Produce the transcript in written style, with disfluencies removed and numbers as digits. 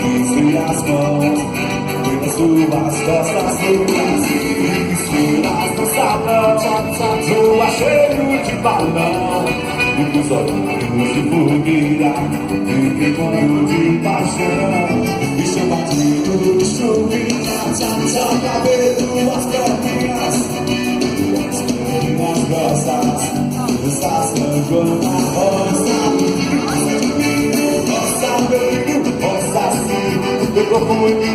Fiz as mãos, foi nas suas costas nuas, misturas no sabão, zoa cheio de balão, e dos olhos de fogueira, fiquei com de paixão, e chama de chuvinha, cabelo, as perninhas, as grossas, essas canjões na roça, roça veio, roça sim, pegou muito